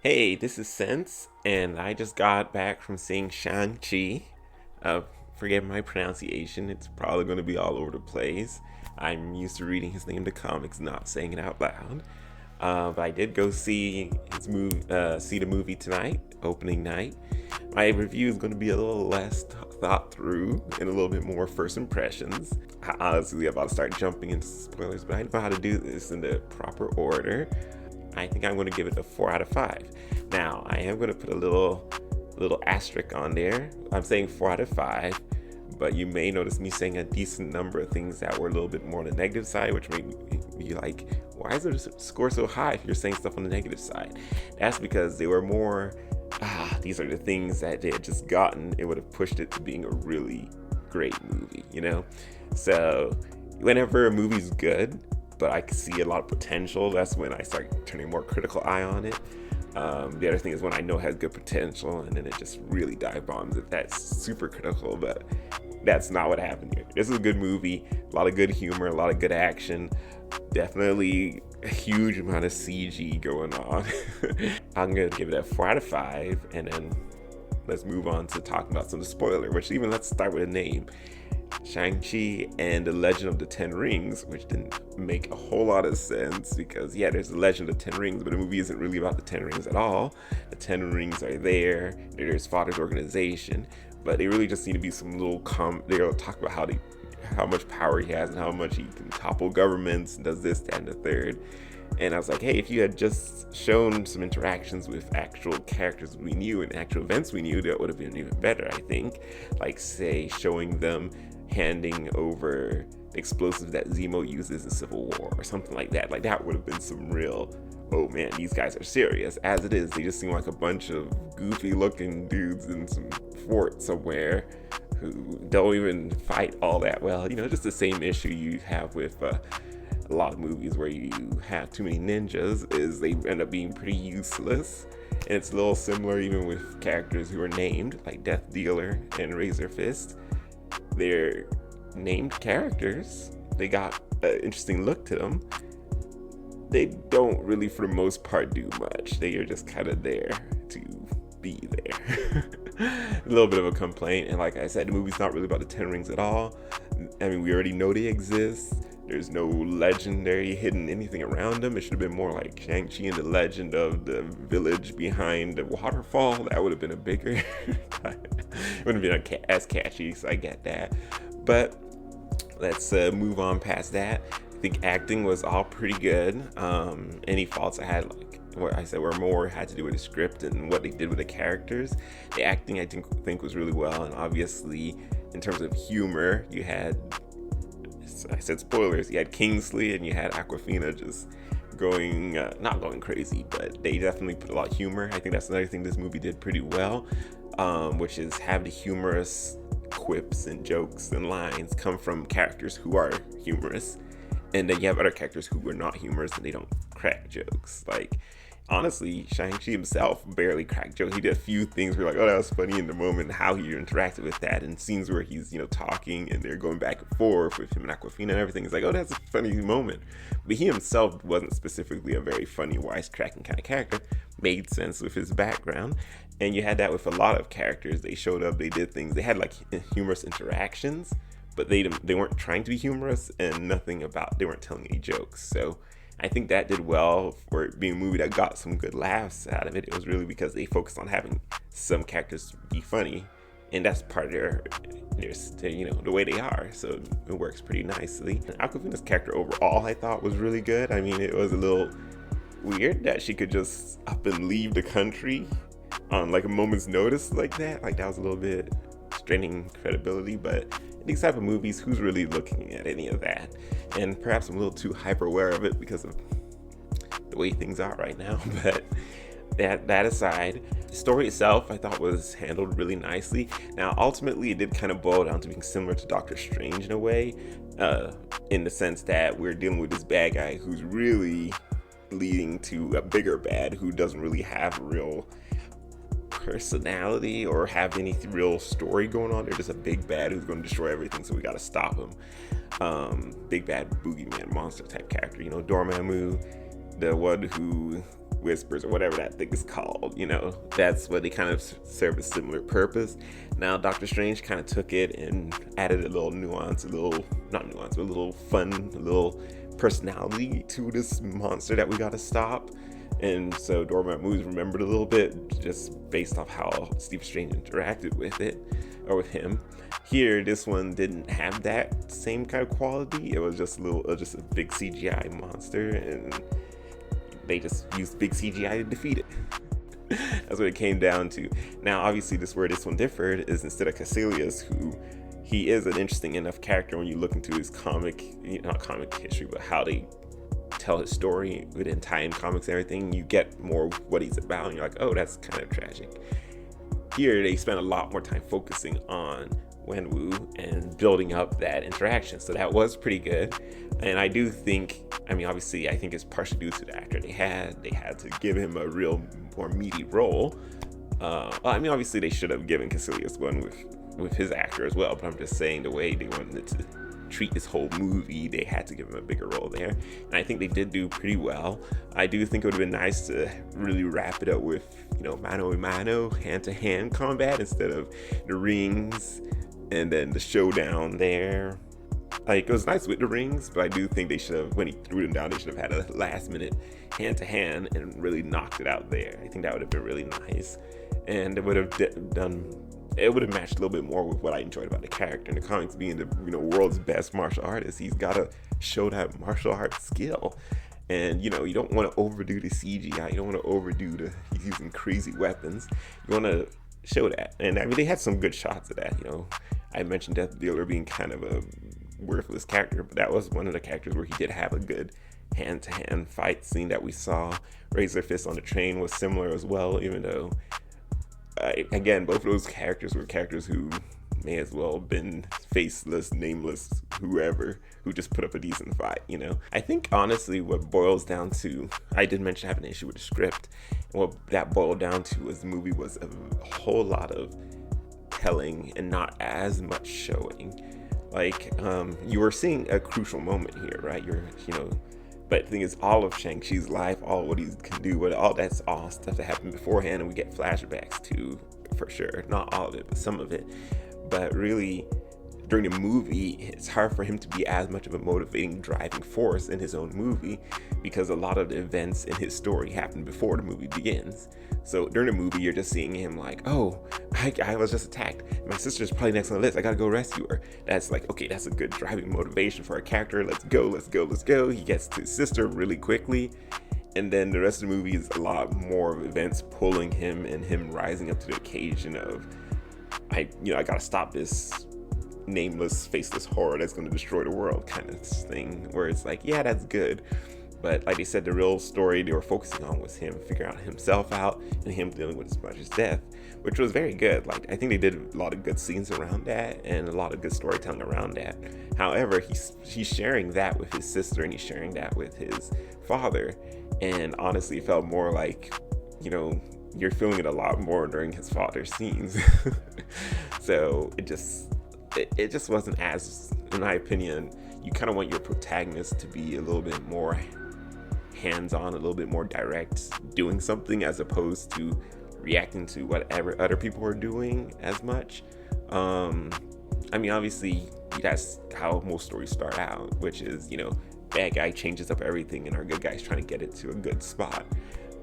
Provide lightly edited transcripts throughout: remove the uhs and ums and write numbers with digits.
Hey, this is Sense, and I just got back from seeing Shang Chi. Uh, Forgive my pronunciation; it's probably going to be all over the place. I'm used to reading his name in the comics, not saying it out loud. But I did go see see the movie tonight, opening night. My review is going to be a little less thought through and a little bit more first impressions. Honestly, I'm about to start jumping into spoilers, but I know how to do this in the proper order. I think I'm going to give it a 4 out of 5. Now, I am going to put a little asterisk on there. I'm saying 4 out of 5, but you may notice me saying a decent number of things that were a little bit more on the negative side, which made me be like, why is the score so high if you're saying stuff on the negative side? That's because they were more, these are the things that they had just gotten. It would have pushed it to being a really great movie, you know? So, whenever a movie's good, but I see a lot of potential, that's when I start turning a more critical eye on it. The other thing is when I know it has good potential and then it just really dive bombs it. That's super critical, but that's not what happened here. This is a good movie, a lot of good humor, a lot of good action, definitely a huge amount of CG going on. I'm gonna give it a 4 out of 5, and then let's move on to talking about some of the spoiler, which even let's start with a name. Shang-Chi and the Legend of the Ten Rings, which didn't make a whole lot of sense because, yeah, there's the Legend of the Ten Rings, but the movie isn't really about the Ten Rings at all. The Ten Rings are there, they're his father's organization, but they really just need to be some little they'll talk about how much power he has and how much he can topple governments and does this, that, and the third. And I was like, hey, if you had just shown some interactions with actual characters we knew and actual events we knew, that would have been even better, I think. Like, say, showing them handing over explosives that Zemo uses in Civil War or something like that. Like, that would have been some real, oh man, these guys are serious. As it is, they just seem like a bunch of goofy looking dudes in some fort somewhere who don't even fight all that well. You know, just the same issue you have with a lot of movies where you have too many ninjas, is they end up being pretty useless. And it's a little similar even with characters who are named, like Death Dealer and Razor Fist. They're named characters. They got an interesting look to them. They don't really, for the most part, do much. They are just kind of there to be there. A little bit of a complaint. And like I said, the movie's not really about the Ten Rings at all. I mean, we already know they exist. There's no legendary hidden anything around them. It should have been more like Shang-Chi and the Legend of the Village Behind the Waterfall. That would have been a bigger... it wouldn't have been as catchy, so I get that. But let's move on past that. I think acting was all pretty good. Any faults I had, like what I said, were more had to do with the script and what they did with the characters. The acting, I think was really well, and obviously, in terms of humor, you had... I said spoilers. You had Kingsley and you had Aquafina just going, not going crazy, but they definitely put a lot of humor. I think that's another thing this movie did pretty well, which is have the humorous quips and jokes and lines come from characters who are humorous, and then you have other characters who are not humorous and they don't crack jokes. Like, honestly, Shang-Chi himself barely cracked jokes. He did a few things where, like, oh, that was funny in the moment, how he interacted with that, and scenes where he's, talking and they're going back and forth with him and Aquafina and everything. It's like, oh, that's a funny moment. But he himself wasn't specifically a very funny, wisecracking kind of character. Made sense with his background. And you had that with a lot of characters. They showed up, they did things, they had like humorous interactions, but they weren't trying to be humorous, and they weren't telling any jokes. So I think that did well for it being a movie that got some good laughs out of it. It was really because they focused on having some characters be funny, and that's part of their the way they are. So it works pretty nicely. And Aquafina's character overall, I thought, was really good. I mean, it was a little weird that she could just up and leave the country on like a moment's notice like that. Like, that was a little bit straining credibility, but in these type of movies, who's really looking at any of that? And perhaps I'm a little too hyper aware of it because of the way things are right now. But that aside, the story itself I thought was handled really nicely. Now, ultimately, it did kind of boil down to being similar to Doctor Strange in a way, in the sense that we're dealing with this bad guy who's really leading to a bigger bad who doesn't really have real personality or have any real story going on. They're just a big bad who's going to destroy everything, so we got to stop him. Big bad boogeyman monster type character. Dormammu, the one who whispers or whatever that thing is called. That's what they kind of serve a similar purpose. Now Doctor Strange kind of took it and added a little nuance, a little not nuance, but a little fun, a little personality to this monster that we got to stop. And so Dormammu's remembered a little bit just based off how Stephen Strange interacted with it, or with him. Here, this one didn't have that same kind of quality. It was just a big CGI monster, and they just used big CGI to defeat it. That's what it came down to. Now, obviously, where this one differed is instead of Caecilius, who he is an interesting enough character when you look into his not comic history, but how they tell his story within tie-in comics and everything, you get more what he's about, and you're like, oh, that's kind of tragic. Here, they spent a lot more time focusing on Wenwu and building up that interaction, so that was pretty good. And I do think, obviously, I think it's partially due to the actor they had to give him a real more meaty role. Obviously they should have given Caecilius one with his actor as well, but I'm just saying the way they wanted to treat this whole movie, they had to give him a bigger role there, and I think they did do pretty well. I do think it would have been nice to really wrap it up with mano a mano, hand-to-hand combat instead of the rings and then the showdown there. Like, it was nice with the rings, but I do think they should have, when he threw them down, they should have had a last minute hand-to-hand and really knocked it out there. I think that would have been really nice, and it would have matched a little bit more with what I enjoyed about the character. In the comics, being the world's best martial artist, he's got to show that martial arts skill. And you don't want to overdo the CGI. You don't want to overdo he's using crazy weapons. You want to show that. And they had some good shots of that. I mentioned Death Dealer being kind of a worthless character, but that was one of the characters where he did have a good hand-to-hand fight scene that we saw. Razor Fist on the train was similar as well, even though again, both of those characters were characters who may as well have been faceless, nameless, whoever, who just put up a decent fight. I think honestly what boils down to, I did mention having an issue with the script, and what that boiled down to was the movie was a whole lot of telling and not as much showing. Like, you were seeing a crucial moment here, right? But the thing is, all of Shang-Chi's life, all what he can do, all that's all stuff that happened beforehand, and we get flashbacks too, for sure. Not all of it, but some of it. But really, during the movie, it's hard for him to be as much of a motivating driving force in his own movie, because a lot of the events in his story happen before the movie begins. So during the movie, you're just seeing him like, oh, I was just attacked. My sister's probably next on the list. I gotta go rescue her. That's like, okay, that's a good driving motivation for a character. Let's go. He gets to his sister really quickly. And then the rest of the movie is a lot more of events pulling him and him rising up to the occasion of, I gotta stop this nameless, faceless horror that's gonna destroy the world kind of thing, where it's like, yeah, that's good. But like they said, the real story they were focusing on was him figuring out himself out and him dealing with his mother's death, which was very good. Like, I think they did a lot of good scenes around that and a lot of good storytelling around that. However, he's sharing that with his sister and he's sharing that with his father. And honestly, it felt more like, you're feeling it a lot more during his father's scenes. So it just wasn't as, in my opinion, you kind of want your protagonist to be a little bit more hands-on, a little bit more direct, doing something as opposed to reacting to whatever other people are doing as much. Obviously that's how most stories start out, which is, bad guy changes up everything and our good guy's trying to get it to a good spot.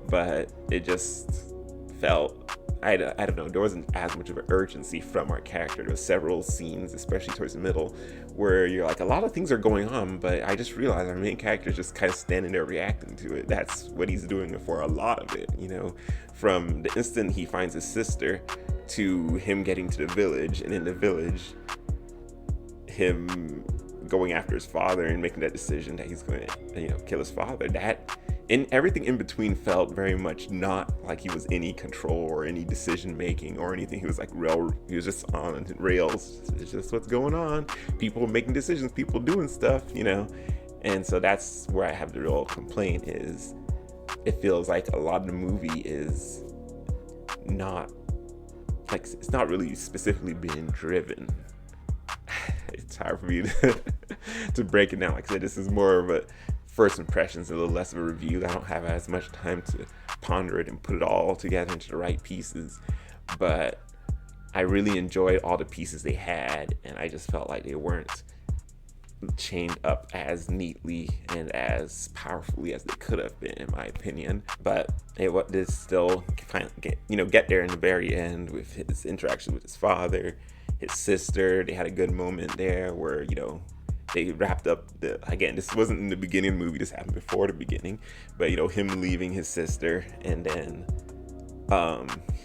But it just felt, I don't know, there wasn't as much of an urgency from our character. There was several scenes, especially towards the middle, where you're like, a lot of things are going on, but I just realized our main character is just kind of standing there reacting to it. That's what he's doing for a lot of it, from the instant he finds his sister to him getting to the village, and in the village, him going after his father and making that decision that he's going to, kill his father. That, and everything in between felt very much not like he was any control or any decision making or anything. He was like he was just on rails. It's just what's going on. People making decisions, people doing stuff, And so that's where I have the real complaint is it feels like a lot of the movie is not, like, it's not really specifically being driven. It's hard for me to break it down. Like I said, this is more of a first impressions, a little less of a review. I don't have as much time to ponder it and put it all together into the right pieces. But I really enjoyed all the pieces they had, and I just felt like they weren't chained up as neatly and as powerfully as they could have been, in my opinion. But it did still get there in the very end with his interaction with his father, his sister. They had a good moment there where they wrapped up again, this wasn't in the beginning of the movie, this happened before the beginning, but him leaving his sister, and then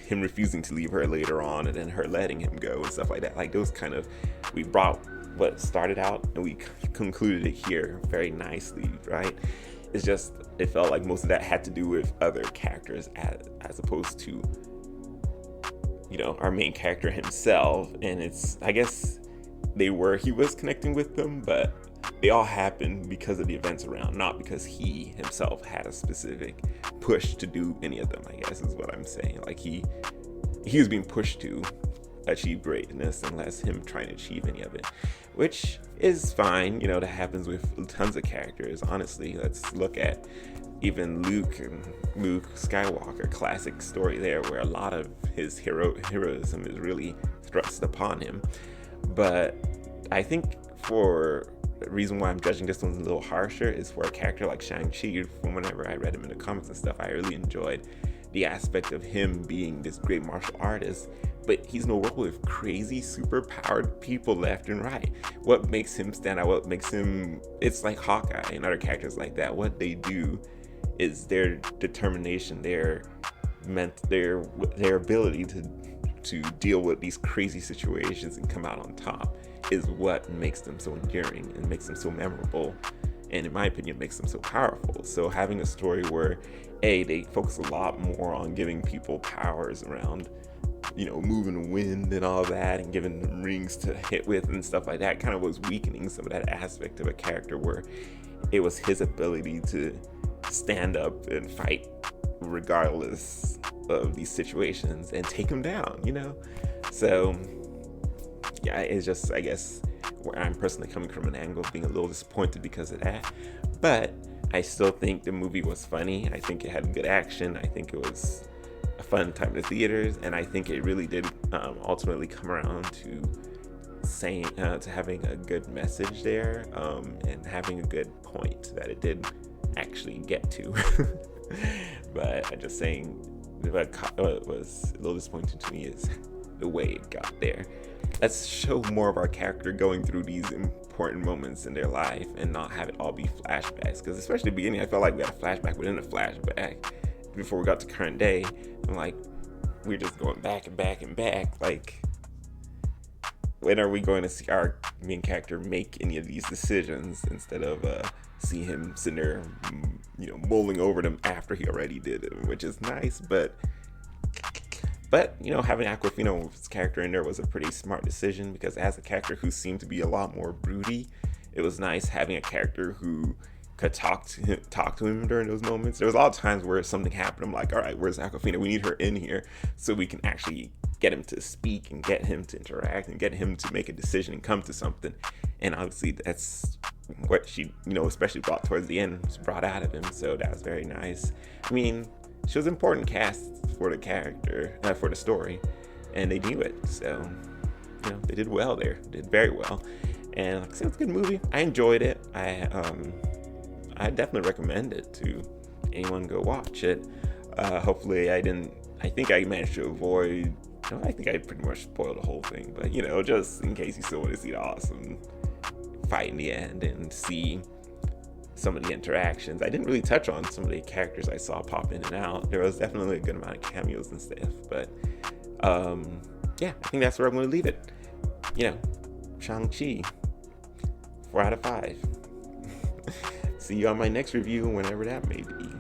him refusing to leave her later on, and then her letting him go and stuff like that. Like, those kind of, we brought what started out and we concluded it here very nicely, right? It's just, it felt like most of that had to do with other characters as opposed to our main character himself. And it's, I guess he was connecting with them, but they all happened because of the events around, not because he himself had a specific push to do any of them, I guess is what I'm saying. Like, he was being pushed to achieve greatness and less him trying to achieve any of it, which is fine. That happens with tons of characters. Honestly, let's look at even Luke Skywalker, classic story there, where a lot of his heroism is really thrust upon him. But I think for the reason why I'm judging this one a little harsher is for a character like Shang Chi. From whenever I read him in the comics and stuff, I really enjoyed the aspect of him being this great martial artist, but he's in a world with crazy, super powered people left and right. What makes him stand out? What makes him? It's like Hawkeye and other characters like that. What they do is their determination, their ability to deal with these crazy situations and come out on top is what makes them so endearing and makes them so memorable, and in my opinion makes them so powerful. So having a story where they focus a lot more on giving people powers around moving the wind and all that, and giving them rings to hit with and stuff like that, kind of was weakening some of that aspect of a character where it was his ability to stand up and fight regardless of these situations and take them down, So yeah, it's just, I guess, where I'm personally coming from an angle of being a little disappointed because of that. But I still think the movie was funny. I think it had good action. I think it was a fun time in the theaters, and I think it really did ultimately come around to saying to having a good message there, and having a good point that it did actually get to. But I'm just saying, what was a little disappointing to me is the way it got there. Let's show more of our character going through these important moments in their life and not have it all be flashbacks, because especially at the beginning I felt like we had a flashback within a flashback before we got to current day. I'm like, we're just going back and back and back. Like, when are we going to see our main character make any of these decisions instead of see him sitting there mulling over them after he already did it, which is nice. But having Awkwafina's character in there was a pretty smart decision, because as a character who seemed to be a lot more broody, it was nice having a character who could talk to him during those moments. There was a lot of times where something happened, I'm like, all right, where's Awkwafina? We need her in here so we can actually get him to speak and get him to interact and get him to make a decision and come to something. And obviously that's what she, especially brought towards the end, brought out of him. So that was very nice. I mean, she was an important cast for the character, for the story, and they knew it. So, they did well there, did very well. And like I said, it's a good movie. I enjoyed it. I definitely recommend it to anyone. Go watch it. Hopefully I think I managed to avoid, I think I pretty much spoiled the whole thing, but just in case you still want to see the awesome fight in the end and see some of the interactions. I didn't really touch on some of the characters I saw pop in and out. There was definitely a good amount of cameos and stuff, but yeah, I think that's where I'm going to leave it. Shang-Chi, 4 out of 5. See you on my next review, whenever that may be.